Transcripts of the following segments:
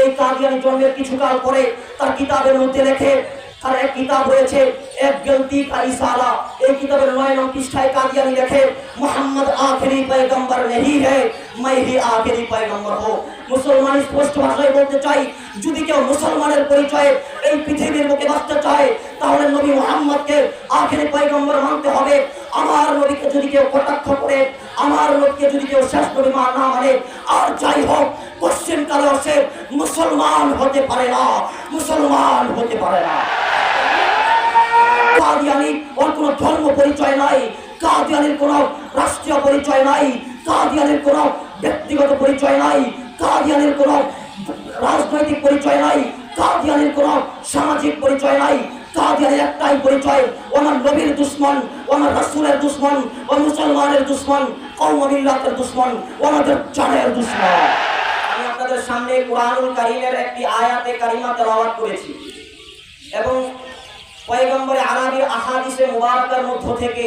এই কাদিয়ানী জন্মের কিছুকাল পরে তার কিতাবের মধ্যে লেখে, তার এক কিতাব রয়েছে এক গলতি কা ইসারা, এই কিতাবের 9 নং পৃষ্ঠায় কাদিয়ানী লেখে মোহাম্মদ আখেরি পয়গম্বর নেহি হ্যায়, मैं ही आखिरी पैगंबर हूं। মুসলমান স্পষ্ট ভাষায় বলতে চাই, যদি কেউ মুসলমানের পরিচয়ে এই পৃথিবীর বুকে বাঁচতে চায় তাহলে নবী মুহাম্মদকে আখেরি পয়গম্বর মানতে হবে। আমার নবীকে যদি কেউ কটাক্ষ করে, আমার নবীকে যদি কেউ শেষ নবী না মানে, আর যাই হোক কোশ্চেন কালেও সে মুসলমান হতে পারে না, মুসলমান হতে পারে না। কাদিয়ানী ওর কোনো ধর্ম পরিচয় নাই, কাদিয়ানীর কোনো রাষ্ট্রীয় পরিচয় নাই, কাদিয়ানীর কোনো ব্যক্তিগত পরিচয় নাই, কাদিয়ানীর কোনো রাজনৈতিক পরিচয় নাই, কাদিয়ানীর কোনো সামাজিক পরিচয় নাই। কাদিয়ানীর একটাই পরিচয়, ও আমার নবীর দুশমন, ও আমার রাসূলের দুশমন, ও মুসলমানের দুশমন, কওম মিল্লাতের দুশমন, ও আমাদের জানের দুশমন। আমি আপনাদের সামনে কুরআনুল কারীমের একটি আয়াতে কারিমা তেলাওয়াত করেছি এবং পয়গম্বরে আরবির আহাদিসে মুবারাকার মধ্য থেকে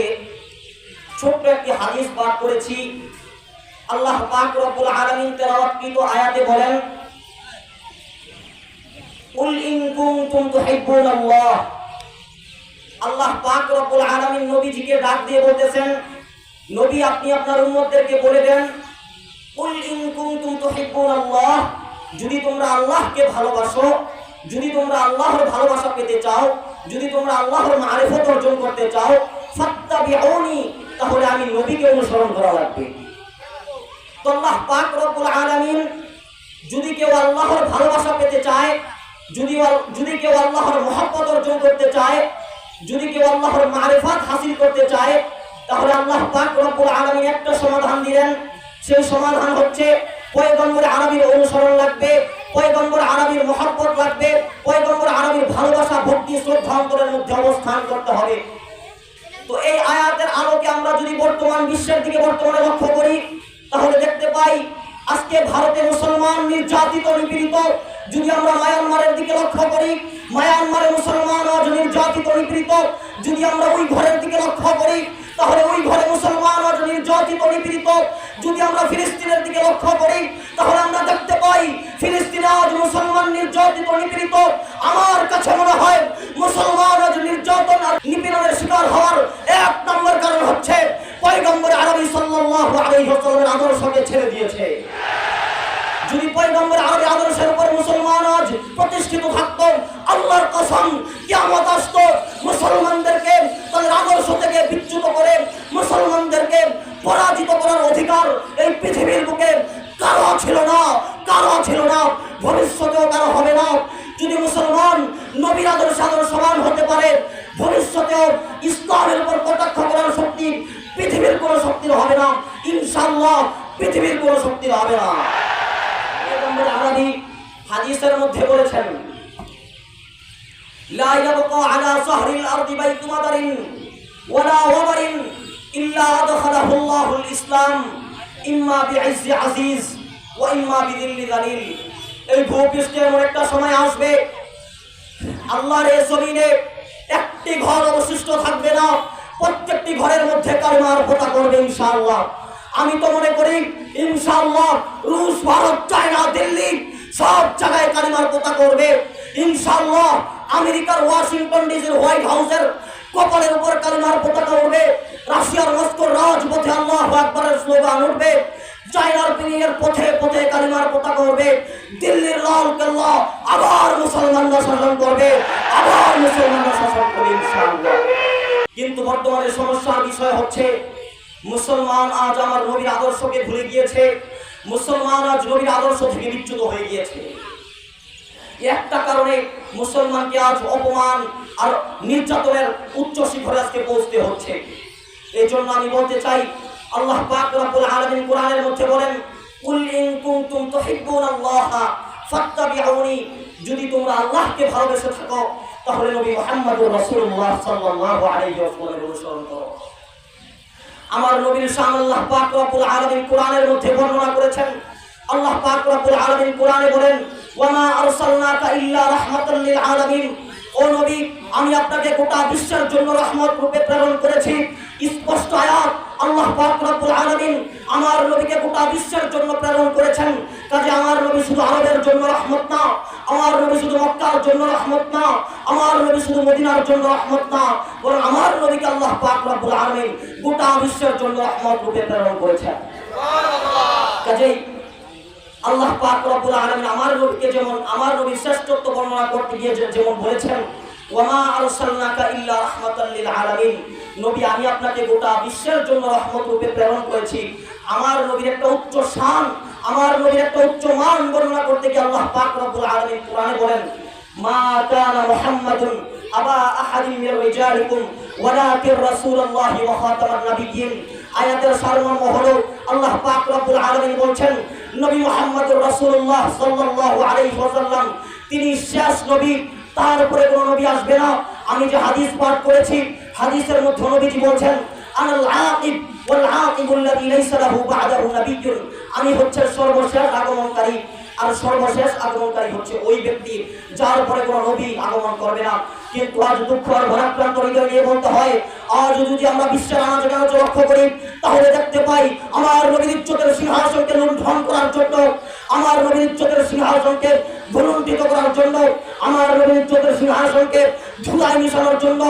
ছোট্ট একটি হাদিস পাঠ করেছি। আল্লাহ পাক রব্বুল আলামিন তেলাওয়াতকৃত আয়াতে বলেন, কুল ইন কুনতুম তুহিব্বুনাল্লাহ। আল্লাহ পাক রব্বুল আলামিন নবীজিকে ডাক দিয়ে বলতেছেন, নবী আপনি আপনার উম্মতদেরকে বলে দেন, কুল ইন কুনতুম তুহিব্বুনাল্লাহ, যদি তোমরা আল্লাহকে ভালোবাসো, যদি তোমরা আল্লাহর ভালোবাসা পেতে চাও, যদি তোমরা আল্লাহর মারিফত অর্জন করতে চাও, ফাত্তাবিউনি, তাহলে আমি নবীকে অনুসরণ করা লাগবে। তো আল্লাহ পাক রব্বুল আলামিন যদি কেউ আল্লাহর ভালোবাসা পেতে চায়, যদি কেউ আল্লাহর মহব্বত অর্জন করতে চায়, যদি কেউ আল্লাহর মারিফত হাসিল করতে চায়, তাহলে আল্লাহ পাক রব্বুল আলামিন একটা সমাধান দিলেন। সেই সমাধান হচ্ছে পয়গম্বর আরবির অনুসরণ লাগবে, পয়গম্বর আরবির মহব্বত লাগবে, পয়গম্বর আরবির ভালোবাসা ভক্তি শ্রদ্ধা অন্তরের মধ্যে অবস্থান করতে হবে। তো এই আয়াতের আলোকে আমরা যদি বর্তমান বিশ্বের দিকে বর্তমানে লক্ষ্য করি তাহলে দেখতে পাই আজকে ভারতে মুসলমান নির্যাতিত নিপীড়িত। যদি আমরা মায়ানমারের দিকে লক্ষ্য করি, মায়ানমারে মুসলমান আজ নির্যাতিত নিপীড়িত। যদি আমরা ওই ঘরের দিকে লক্ষ্য করি তাহলে ওই ঘরে মুসলমান আজ নির্যাতিত নিপীড়িত। যদি আমরা ফিলিস্তিনের দিকে লক্ষ্য করি তাহলে আমরা দেখতে পাই ফিলিস্তিনে আজ মুসলমান নির্যাতিত নিপীড়িত। আমার কাছে মনে হয় মুসলমান আজ নির্যাতন আর নিপীড়নের শিকার হওয়ার এক নম্বর কারণ হচ্ছে পয়গম্বর আরবি সাল্লাল্লাহু আলাইহি ওয়াসাল্লামের আদর্শকে ছেড়ে দিয়েছে। যদি পয়গম্বর আরবি আদর্শের উপর মুসলমান আজ প্রতিষ্ঠিত থাকতো, আল্লাহর কসম কিয়ামত আসতো, মুসলমানদেরকে তাদের আদর্শ থেকে বিচ্যুত করে মুসলমানদেরকে পরাজিত করার অধিকার এই পৃথিবীর বুকে কারো ছিল না, কারো ছিল না, ভবিষ্যতেও কারো হবে না। যদি মুসলমান নবীর আদর্শবান হতে পারে, ভবিষ্যতেও ইসলামের উপর কটাক্ষ করার শক্তি পৃথিবীর কোনো শক্তির হবে না, ইনশাআল্লাহ পৃথিবীর কোনো শক্তির হবে না। পয়গম্বর আরবি হাদিসের মধ্যে বলেছেন, লা ইয়াবকা আলা সাহরিল আরদি বাইতু মাদারিন ওয়ালা ওয়াবারিন ইল্লা আদখালাহু আল্লাহুল ইসলাম ইম্মা বিইজ্জি আজিজ ওয়া ইম্মা বিযিল্লি যালিল। এই ভূপৃষ্ঠে এমন একটা সময় আসবে আল্লাহর এই জমিনে একটি ঘর অবশিষ্ট থাকবে না, প্রত্যেকটি ঘরের মধ্যে কালিমার পতাকা করবে ইনশাআল্লাহ। আমি তো মনে করি ইনশাআল্লাহ রুশ, ভারত, চায়না, দিল্লি সব জায়গায় কালিমার পতাকা করবে ইনশাআল্লাহ। আমেরিকার ওয়াশিংটন ডিসির হোয়াইট হাউসের কপালের উপর কালিমার পতাকা উঠবে, রাশিয়ার মস্কোর রাজপথে আল্লাহু আকবারের স্লোগান উঠবে, চায়নার পিনিয়ের পথে পথে কালিমার পতাকা উঠবে, দিল্লির লাল কেল্লা আবার মুসলমানরা শাসন করবে, আবার মুসলমানরা শাসন করবে ইনশাআল্লাহ। কিন্তু বর্তমানে সমস্যার বিষয় হচ্ছে মুসলমান আজ আমার নবীর আদর্শকে ভুলে গিয়েছে, মুসলমান আজ নবীর আদর্শ থেকে বিচ্যুত হয়ে গিয়েছে। একটা কারণে মুসলমানকে আজ অপমান আর নির্যাতনের উচ্চ শিখরে আজকে পৌঁছতে হচ্ছে। এই জন্য আমি বলতে চাই, আল্লাহ পাক রব্বুল আলামিন কোরআনের মধ্যে বলেন, কুল ইন কুনতুম তুহিব্বুনাল্লাহ ফাত্তাবিউনি, যদি তোমরা আল্লাহকে ভালোবেসে থাকো তাহলে নবী মুহাম্মদুর রাসূলুল্লাহ সাল্লাল্লাহু আলাইহি ওয়াসাল্লামের অনুসরণ করো। আমার নবীর শান আল্লাহ পাক রব্বুল আলামিন কোরআনের মধ্যে বর্ণনা করেছেন। আল্লাহ পাক রব্বুল আলামিন কোরআনে বলেন, ওয়া মা আরসালনাকা ইল্লা রাহমাতাল লিল আলামিন, ও নবী আমি আপনাকে গোটা বিশ্বের জন্য রহমত রূপে প্রেরণ করেছি। স্পষ্ট আয়াত আল্লাহ পাক রব্বুল আলামিন আমার নবীকে গোটা বিশ্বের জন্য প্রেরণ করেছেন। কাজে আমার নবী শুধু আরবের জন্য রহমত না, আমার নবী শুধু মক্কার জন্য রহমত না, আমার নবী শুধু মদিনার জন্য রহমত না, বরং আমার নবীকে আল্লাহ পাক রব্বুল আলামিন গোটা বিশ্বের জন্য রহমত রূপে প্রেরণ করেছেন। কাজেই আল্লাহ পাক রব্বুল আলামিন আমার নবীকে যেমন আমার নবীর শ্রেষ্ঠত্ব বর্ণনা করতে গিয়ে যেমন বলেছেন, ওয়ামা আরসালনাকা ইল্লা রাহমাতাল লিল আলামিন, নবী আমি আপনাকে গোটা বিশ্বের জন্য রহমত রূপে প্রেরণ করেছি। আমার নবীর একটা উচ্চ শান, আমার নবীর একটা উচ্চ মান বর্ণনা করতে গিয়ে আল্লাহ পাক রব্বুল আলামিন কোরআনে বলেন, মা কানা মুহাম্মাদুন আবা আহাদিন মির রিজালিকুম ওয়ালাকিন রাসূলুল্লাহি ওয়া খাতামান নাবিয়্যিন। আয়াতের সারমর্ম হলো আল্লাহ পাক রব্বুল আলামিন বলছেন, নবী মুহাম্মদুর রাসূলুল্লাহ সাল্লাল্লাহু আলাইহি ওয়াসাল্লাম তিনি শেষ নবী, তার উপরে কোনো নবী আসবে না। আমি যে হাদিস পাঠ করেছি, হাদিসের মধ্যে নবীজি বলছেন, আনাল আকিব ওয়াল আকিবুল্লাযী লাইসা লাহু বা'দাহু নাবিয়্যুন, আমি হচ্ছে সর্বশেষ আগমনকারী, আর সর্বশেষ আগমনকারী হচ্ছে ওই ব্যক্তি যার পরে কোনো নবী আগমন করবে না। কিন্তু আজ দুঃখ আর ভারাক্রান্ত হৃদয় নিয়ে বলতে হয়, আজ যদি আমরা বিশ্বের আনাচে লক্ষ্য করি তাহলে দেখতে পাই আমার নবীর ইজ্জতের সিংহাসনকে লুণ্ঠন করার জন্য, আমার নবীর ইজ্জতের সিংহাসনকে ভুলুণ্ঠিত করার জন্য, আমার নবীর ইজ্জতের সিংহাসনকে ধুলায় মিশানোর জন্য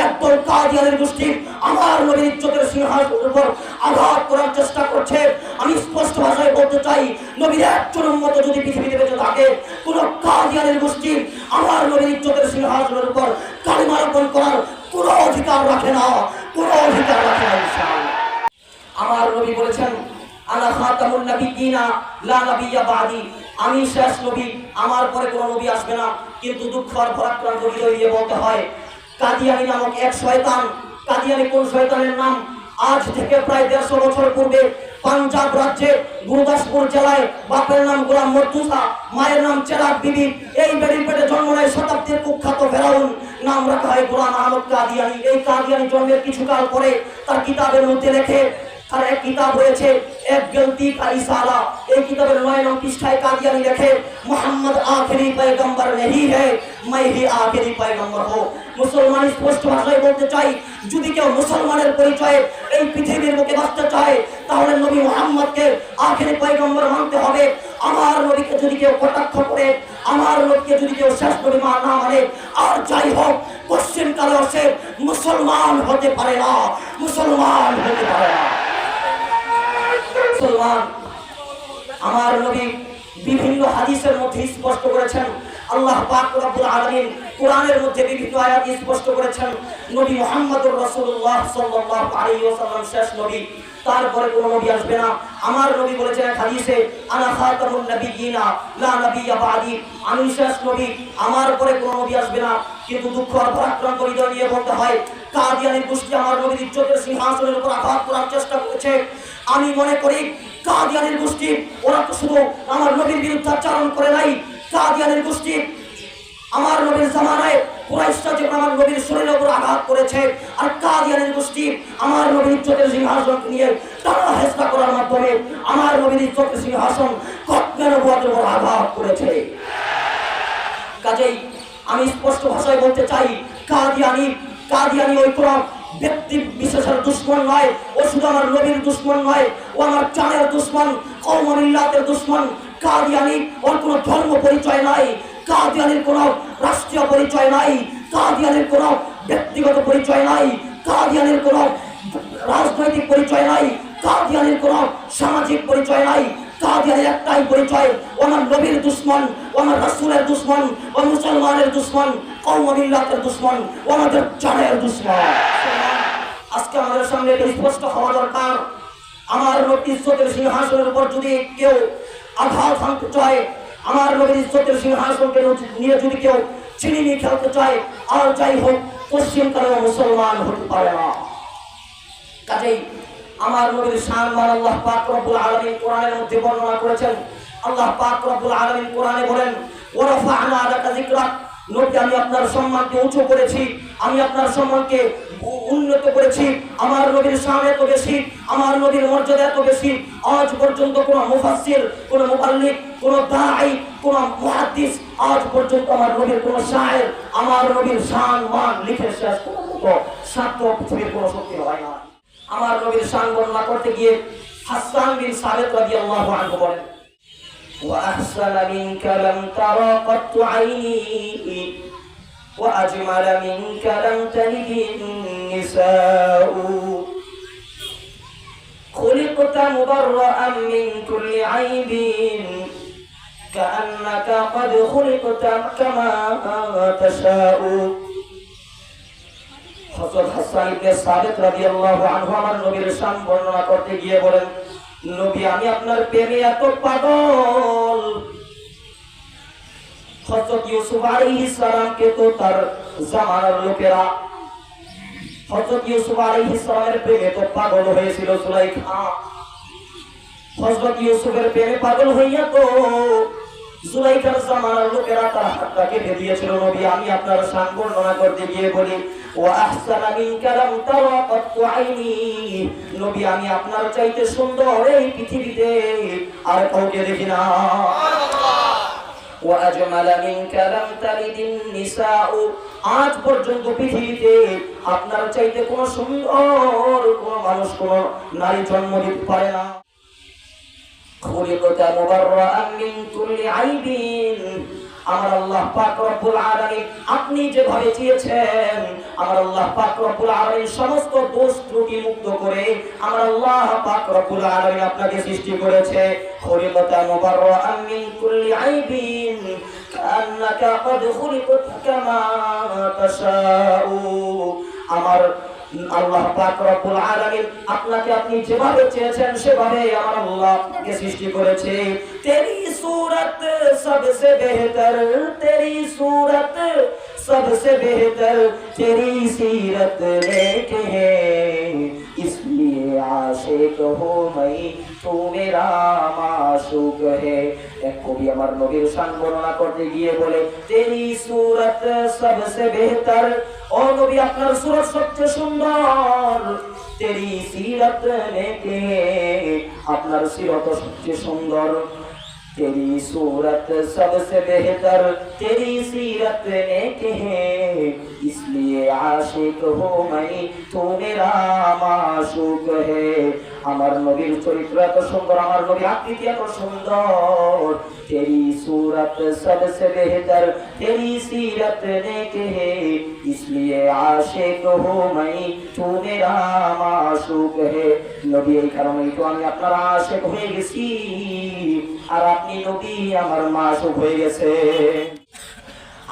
একদল কাদিয়ানের গোষ্ঠী আমার নবীর ইজ্জতের সিংহাসনের উপর আঘাত করার চেষ্টা করছে। আমি স্পষ্ট ভাষায় বলতে চাই, নবীর একজনের মতো যদি পৃথিবীতে বেঁচে থাকে, কোন কাদিয়ানের গোষ্ঠী আমার নবীর ইজ্জতের সিংহাসনের উপর কালিমা রোপণ করার কোনো অধিকার রাখে না, কোনো অধিকার রাখে না। ইনশাআল্লাহ আমার নবী বলেছেন, আনা খাতামুন নাবিয়্যিনা লা নাবিয়্যা বা'দি, আমি শেষ নবী, আমার পরে কোনো নবী আসবে না। কিন্তু দুঃখ আর ভারাক্রান্ত হৃদয় নিয়ে বলতে হয়, কাদিয়ানী নামক এক শয়তান, কাদিয়ানী কোন শয়তানের নাম? আজ থেকে প্রায় 150 বছর পূর্বে পাঞ্জাব রাজ্যে গুরুদাসপুর জেলায় বাপের নাম গোলাম মর্তুজা, মায়ের নাম চেরাগ বিবি, এই বেড়ির পেটে জন্ম নেয় শতাব্দীর কুখ্যাত ফেরাউন, নাম রাখা হয় গোলাম আহমদ কাদিয়ানী। এই কাদিয়ানী জন্মের কিছুকাল পরে তার কিতাবের মধ্যে লেখে, তার এক কিতাব রয়েছে এক গলতি কা ইসারা, এই কিতাবের 9 নং পৃষ্ঠায় কাদিয়ানী লেখে, মোহাম্মদ আখেরি পয়গম্বর नहीं है, मैं ही आखिरी पैगंबर हूं। মুসলমান স্পষ্ট ভাষায় বলতে চাই, যদি কেউ মুসলমানের পরিচয়ে এই পৃথিবীর বুকে বাঁচতে চায় তাহলে নবী মুহাম্মদকে আখেরি পয়গম্বর মানতে হবে। আমার নবীকে যদি কেউ কটাক্ষ করে, আমার নবীকে যদি কেউ শেষ নবী না মানে, আর যাই হোক কোশ্চেন কালেও সে মুসলমান হতে পারে না, মুসলমান হতে পারে না। মুসলমান আমার নবী বিভিন্ন হাদিসের মধ্যে স্পষ্ট করেছেন, আল্লাহ পাক রব্বুল আলামিন কোরআনের মধ্যে বিভিন্ন আয়াত স্পষ্ট করেছেন, নবী মুহাম্মদুর রাসূলুল্লাহ সাল্লাল্লাহু আলাইহি ওয়াসাল্লাম শেষ নবী, তারপরে কোনো নবী আসবে না। আমার নবী বলেছেন এক হাদিসে, আনা খাতামুন নাবিয়্যিনা লা নাবিয়্যা বা'দি, আমি শেষ নবী, আমার পরে কোনো নবী আসবে না। কিন্তু দুঃখ আর ভারাক্রান্ত হৃদয় নিয়ে বলতে হয়, কাদিয়ানী গোষ্ঠী আমার নবীর ইজ্জতের সিংহাসনের উপর আঘাত করার চেষ্টা করেছে। আমি মনে করি কাদিয়ানীর গোষ্ঠী ওরা তো শুধু আমার নবীর বিরুদ্ধাচারণ করে নাই, কাদিয়ানীর গোষ্ঠী আমার নবীর জামানায় কুরাইশরা যেমন আমার নবীর শরীরের উপর আঘাত করেছে, আর কাদিয়ানীর গোষ্ঠী আমার নবীর ইজ্জতের সিংহাসন নিয়ে টানা হেঁচড়া করার মাধ্যমে আমার নবীর ইজ্জতের সিংহাসন খতমে নবুয়তের উপর আঘাত করেছে। কাজেই আমি স্পষ্ট ভাষায় বলতে চাই, কাদিয়ানী ওই কোন ব্যক্তি বিশেষের দুশ্মন নয়, ও শুধু আমার নবীর দুশ্মন নয়, ও আমার জানের দুশ্মন, কওম মিল্লাতের দুশ্মন। কাদিয়ানী ওর কোনো ধর্ম পরিচয় নাই, কাদিয়ানীর কোনো রাষ্ট্রীয় পরিচয় নাই, কাদিয়ানীর কোনো ব্যক্তিগত পরিচয় নাই, কাদিয়ানীর কোনো রাজনৈতিক পরিচয় নাই, কাদিয়ানীর কোনো সামাজিক পরিচয় নাই। কাদিয়ানীর একটাই পরিচয়, ও আমার নবীর দুশ্মন, ও আমার রাসূলের দুশ্মন, ও মুসলমানের দুশ্মন, কওম মিল্লাতের দুশ্মন, ও আমাদের জানের দুশ্মন। আজকে আমাদের সামনে এটা স্পষ্ট হওয়া দরকার, আমার নবীর ইজ্জতের সিংহাসনের উপর যদি কেউ আঘাত হানতে চায়, আমার নবীর ইজ্জতের সিংহাসনকে নিয়ে যদি কেউ ছিনিয়ে খেলতে চায়, আর যাই হোক পশ্চিমকালেও মুসলমান হতে পারে না। কাজেই আমার নবীর সম্মান আল্লাহ পাক রব্বুল আলামিন কোরআনের মধ্যে বর্ণনা করেছেন। আল্লাহ পাক রব্বুল আলামিন কোরআনে বলেন, ওয়া রাফা'না লাকা যিকরাক, নবী আমি আপনার সম্মানকে উঁচু করেছি, আমি আপনার সম্মানকে উন্নত করেছি। আমার নবীর শান এত বেশি, আমার নবীর মর্যাদা এত বেশি, আজ পর্যন্ত কোন মুফাসসির, কোন মুবাল্লিগ, কোন দাঈ, কোন মুহাদ্দিস আজ পর্যন্ত আমার নবীর কোন শায়ের আমার নবীর শান মান লিখে শেষ করার মতো সাধ্য পৃথিবীর কোন শক্তি হয় না। আমার নবীর শান বর্ণনা করতে গিয়ে হাসান বিন সাবিত রাদিয়াল্লাহু আনহু বলেন, ওয়া আহসানা মিনকা লাম তারা কাত্তু আইনি ওয়া আজমালা মিনকা লাম তালিদিন নিসাউ খুলিকতা মুবাররাআন মিন কুল্লি আইবিন কাআন্নাকা ক্বাদ খুলিকতা কামা তাশাউ। হযরত হাসান ইবনে সাবিত রাদিয়াল্লাহু আনহু আমার নবীর শান বর্ণনা করতে গিয়ে বলেন, নবী আমি আপনার প্রেমে এত পাগল। হযরত ইউসুফ আলাইহিস সালামকে তো তার জামানার লোকেরা হযরত ইউসুফ আলাইহিস সালামের প্রেমে তো পাগল হয়েছিল জুলাইখা। হযরত ইউসুফের প্রেমে পাগল হইয়া তো জুলাইখার জামানার লোকেরা তার হাতটা কেটে দিয়েছিল। নবী আমি আপনার শান বর্ণনা করতে গিয়ে বলি, ওয়া আহসানা মিনকা লাম তারা কাত্তু আইনি, নবী আমি আপনার চাইতে সুন্দর এই পৃথিবীতে আর কাউকে দেখি না। ওয়া আজমালা মিনকা লাম তালিদিন নিসাউ, আজ পর্যন্ত পৃথিবীতে আপনার চাইতে কোন সুন্দর কোন মানুষ কোন নারী জন্ম দিতে পারে না। খুলিকতা মুবাররাআন মিন কুল্লি আইবিন, আমার আল্লাহ পাক রব্বুল আলামিন আপনি যেভাবে চেয়েছেন আমার আল্লাহ পাক রব্বুল আলামিন সমস্ত দোষ ত্রুটি মুক্ত করে আমার আল্লাহ পাক রব্বুল আলামিন আপনাকে সৃষ্টি করেছে। খুলিকতা মুবাররাআন মিন কুল্লি আইবিন কাআন্নাকা ক্বাদ খুলিকতা কামা তাশাউ, আমার আল্লাহ পাক রব্বুল আলামিন আপনাকে আপনি যেভাবে চেয়েছেন সেভাবে আমার আল্লাহ আপনাকে সৃষ্টি করেছে। তেরি सूरत सबसे बेहतर, तेरी सूरत सबसे बेहतर, तेरी सीरत नेक है इसलिए आशिक हूँ मैं, तू मेरा माशूक है। এক কবি আমার নবীর শান বর্ণনা করতে গিয়ে বলে, তেরি सूरत सबसे बेहतर, ও নবী আপনার সুরত সবচেয়ে সুন্দর। তেরি सीरत नेक है, আপনার সিরত সবচেয়ে সুন্দর। तेरी सूरत सबसे बेहतर, तेरी सीरत नेक है इसलिए आशिक हूँ मैं, तू मेरा माशूक है। আমার নবীর চরিত্র এত সুন্দর, আমার নবীর আকৃতি এত সুন্দর। तेरी सूरत सबसे बेहतर, तेरी सीरत नेक है इसलिए आशिक हूँ मैं, तू मेरा माशूक है। নবী এই কারণেই তো আমি আপনার আশিক হয়ে গেছি আর আপনি নবী আমার মাশূক হয়ে গেছে।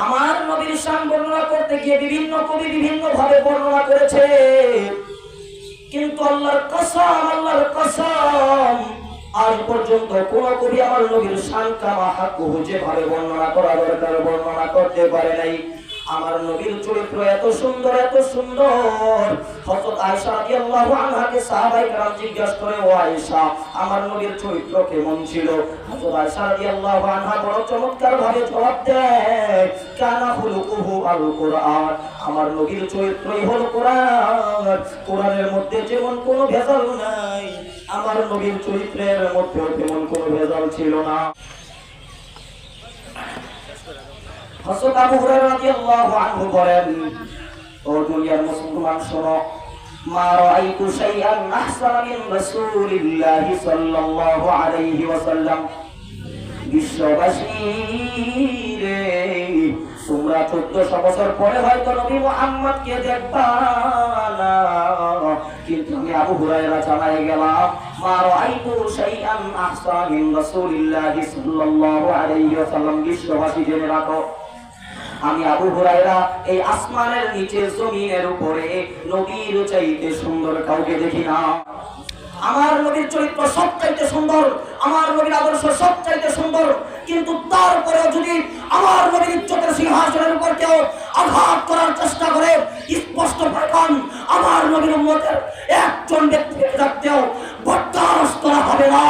আমার নবীর শান বর্ণনা করতে গিয়ে বিভিন্ন কবি বিভিন্ন ভাবে বর্ণনা করেছে, কিন্তু আল্লাহর কসম আজ পর্যন্ত কোন কবি আমার নবীর শান কামা হাক্কুহু যেভাবে বর্ণনা করা দরকার বর্ণনা করতে পারে নাই। আমার নবীর চরিত্র এত সুন্দর এত সুন্দর। হযরত আয়েশা রাদিয়াল্লাহু আনহাকে সাহাবায়ে কেরাম জিজ্ঞাসা করে, ও আয়েশা আমার নবীর চরিত্র কেমন ছিল? হযরত আয়েশা রাদিয়াল্লাহু আনহা বড় চমৎকার ভাবে জবাব দেয়, কানা খুলুকুহু আল কুরআন, আমার নবীর চরিত্রই হলো কোরআন। কোরআনের মধ্যে যেমন কোনো ভেজাল নাই আমার নবীর চরিত্রের মধ্যেও তেমন কোনো ভেজাল ছিল না। হযরত আবু হুরায়রা রাদিয়াল্লাহু আনহু বলেন, ও দুনিয়ার মুসলমান শোনো, মা রাআইতু শাইআন আহসানা মিন রাসূলিল্লাহি সাল্লাল্লাহু আলাইহি ওয়াসাল্লাম। বিশ্ববাসী রে, তোমরা 1400 বছর পরে হয়তো নবী মুহাম্মদকে দেখবা না, কিন্তু আমি আবু হুরায়রা জানাই গেলাম, মা রাআইতু শাইআন আহসানা মিন রাসূলিল্লাহি সাল্লাল্লাহু আলাইহি ওয়াসাল্লাম। বিশ্ববাসী জেনে রাখো, আমি আবু হুরায়রা এই আসমানের নিচে জমিনের উপরে নবীর চাইতে সুন্দর কাউকে দেখি না। আমার নবীর চরিত্র সবচাইতে সুন্দর, আমার নবীর আদর্শ সবচাইতে সুন্দর, কিন্তু তারপরেও যদি আমার নবীর ইজ্জতের সিংহাসনের উপর কেউ আঘাত করার চেষ্টা করে, স্পষ্ট প্রমাণ আমার নবীর উম্মতের একজন ব্যক্তি থাকতেও বরদাস্ত করা হবে না।